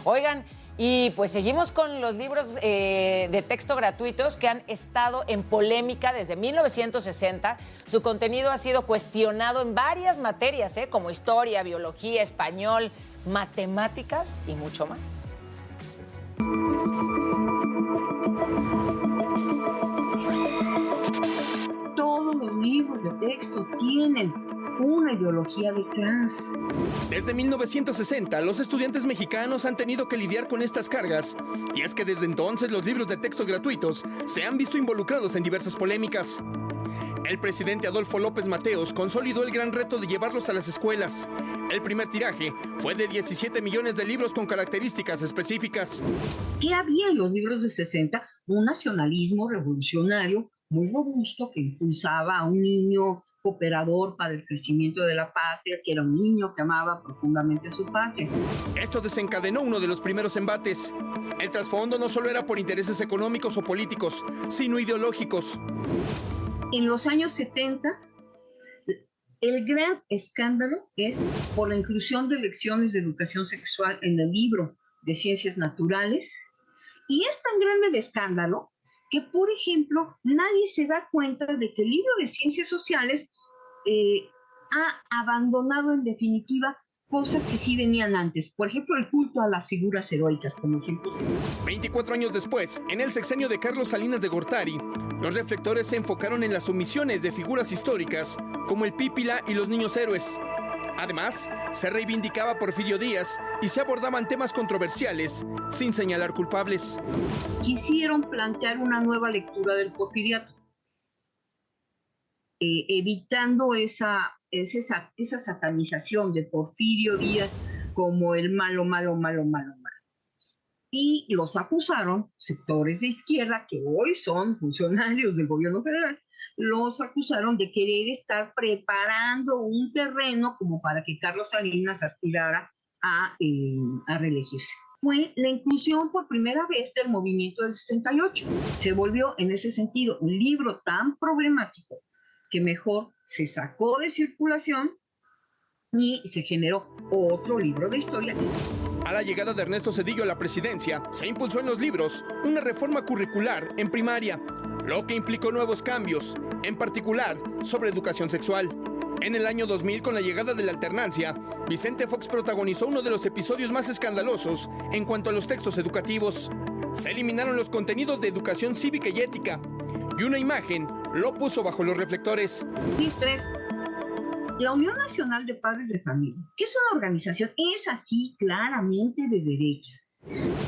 Oigan, y pues seguimos con los libros de texto gratuitos que han estado en polémica desde 1960. Su contenido ha sido cuestionado en varias materias, como historia, biología, español, matemáticas y mucho más. Todos los libros de texto tienen una ideología detrás. Desde 1960, los estudiantes mexicanos han tenido que lidiar con estas cargas. Y es que desde entonces los libros de texto gratuitos se han visto involucrados en diversas polémicas. El presidente Adolfo López Mateos consolidó el gran reto de llevarlos a las escuelas. El primer tiraje fue de 17 millones de libros con características específicas. ¿Qué había en los libros de 60? Un nacionalismo revolucionario muy robusto que impulsaba a un niño cooperador para el crecimiento de la patria, que era un niño que amaba profundamente a su patria. Esto desencadenó uno de los primeros embates. El trasfondo no solo era por intereses económicos o políticos, sino ideológicos. En los años 70, el gran escándalo es por la inclusión de lecciones de educación sexual en el libro de ciencias naturales. Y es tan grande el escándalo que, por ejemplo, nadie se da cuenta de que el libro de ciencias sociales ha abandonado en definitiva cosas que sí venían antes. Por ejemplo, el culto a las figuras heroicas, como ejemplo. 24 años después, en el sexenio de Carlos Salinas de Gortari, los reflectores se enfocaron en las omisiones de figuras históricas, como el Pípila y los niños héroes. Además, se reivindicaba a Porfirio Díaz y se abordaban temas controversiales, sin señalar culpables. Quisieron plantear una nueva lectura del porfiriato, evitando esa satanización de Porfirio Díaz como el malo. Y los acusaron, sectores de izquierda, que hoy son funcionarios del gobierno federal, los acusaron de querer estar preparando un terreno como para que Carlos Salinas aspirara a reelegirse. Fue la inclusión por primera vez del movimiento del 68. Se volvió en ese sentido un libro tan problemático que mejor se sacó de circulación y se generó otro libro de historia. A la llegada de Ernesto Zedillo a la presidencia, se impulsó en los libros una reforma curricular en primaria, lo que implicó nuevos cambios, en particular sobre educación sexual. En el año 2000, con la llegada de la alternancia, Vicente Fox protagonizó uno de los episodios más escandalosos en cuanto a los textos educativos. Se eliminaron los contenidos de educación cívica y ética, y una imagen lo puso bajo los reflectores. Y 3. La Unión Nacional de Padres de Familia, que es una organización, es así claramente de derecha,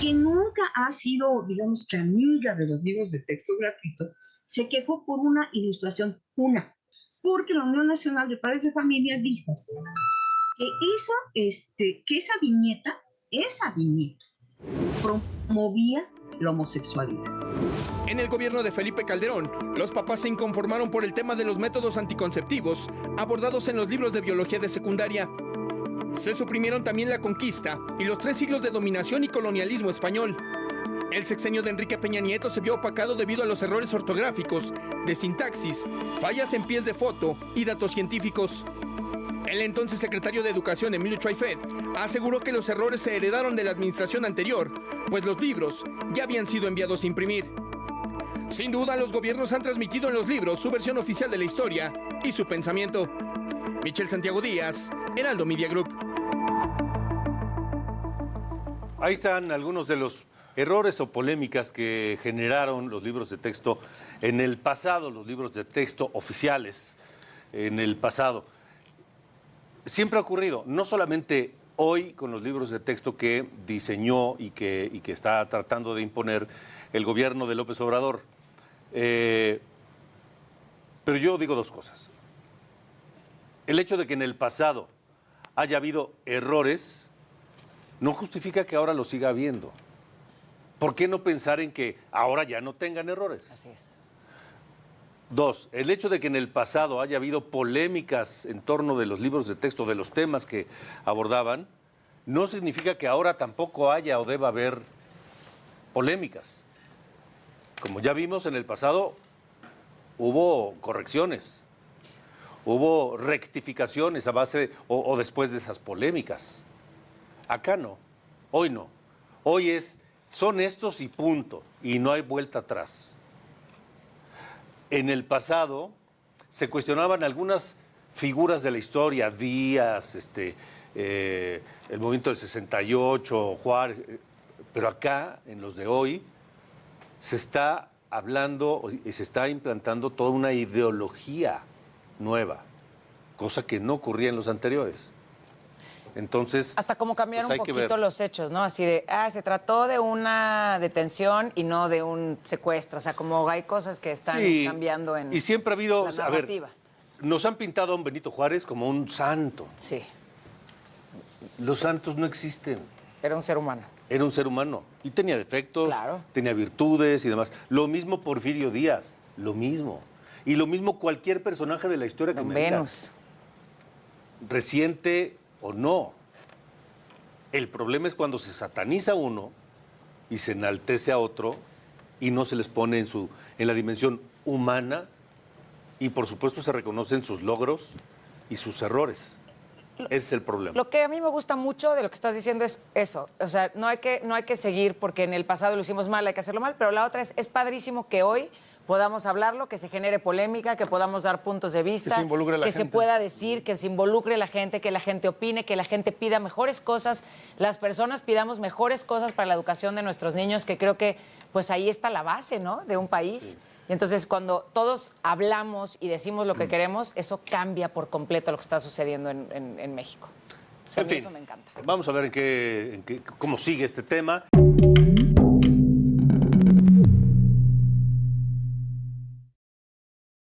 que nunca ha sido, digamos que amiga de los libros de texto gratuito, se quejó por una ilustración, porque la Unión Nacional de Padres de Familia dijo que esa viñeta promovía la homosexualidad. En el gobierno de Felipe Calderón, los papás se inconformaron por el tema de los métodos anticonceptivos abordados en los libros de biología de secundaria. Se suprimieron también la conquista y los 3 siglos de dominación y colonialismo español. El sexenio de Enrique Peña Nieto se vio opacado debido a los errores ortográficos, de sintaxis, fallas en pies de foto y datos científicos. El entonces secretario de Educación, Emilio Chaifet, aseguró que los errores se heredaron de la administración anterior, pues los libros ya habían sido enviados a imprimir. Sin duda, los gobiernos han transmitido en los libros su versión oficial de la historia y su pensamiento. Michel Santiago Díaz, Heraldo Media Group. Ahí están algunos de los errores o polémicas que generaron los libros de texto en el pasado, los libros de texto oficiales en el pasado. Siempre ha ocurrido, no solamente hoy con los libros de texto que diseñó y que está tratando de imponer el gobierno de López Obrador. Pero yo digo 2 cosas. El hecho de que en el pasado haya habido errores no justifica que ahora lo siga habiendo. ¿Por qué no pensar en que ahora ya no tengan errores? Así es. 2, el hecho de que en el pasado haya habido polémicas en torno de los libros de texto, de los temas que abordaban, no significa que ahora tampoco haya o deba haber polémicas. Como ya vimos en el pasado, hubo correcciones, hubo rectificaciones a base o después de esas polémicas. Acá no, hoy no. Hoy son estos y punto, y no hay vuelta atrás. En el pasado se cuestionaban algunas figuras de la historia, Díaz, el movimiento del 68, Juárez, pero acá, en los de hoy, se está hablando y se está implantando toda una ideología nueva, cosa que no ocurría en los anteriores. Entonces, hasta como cambiar pues un poquito los hechos, ¿no? Así de, se trató de una detención y no de un secuestro. O sea, como hay cosas que están cambiando en y siempre ha habido, la narrativa. Nos han pintado a un Benito Juárez como un santo. Sí. Los santos no existen. Era un ser humano. Era un ser humano y tenía defectos, Claro. tenía virtudes y demás. Lo mismo Porfirio Díaz, lo mismo. Y lo mismo cualquier personaje de la historia que Don me Venus. digas. Reciente o no. El problema es cuando se sataniza uno y se enaltece a otro y no se les pone en la dimensión humana y por supuesto se reconocen sus logros y sus errores. Ese es el problema. Lo que a mí me gusta mucho de lo que estás diciendo es eso. O sea, no hay que seguir porque en el pasado lo hicimos mal, hay que hacerlo mal, pero la otra es padrísimo que hoy podamos hablarlo, que se genere polémica, que podamos dar puntos de vista, que se involucre la que gente. se pueda decir, que se involucre la gente, que la gente opine, que la gente pida mejores cosas, las personas pidamos mejores cosas para la educación de nuestros niños, que creo que pues ahí está la base, ¿no?, de un país. Sí. Y entonces cuando todos hablamos y decimos lo que queremos, eso cambia por completo lo que está sucediendo en México. O sea, en fin, eso me encanta. Vamos a ver cómo sigue este tema.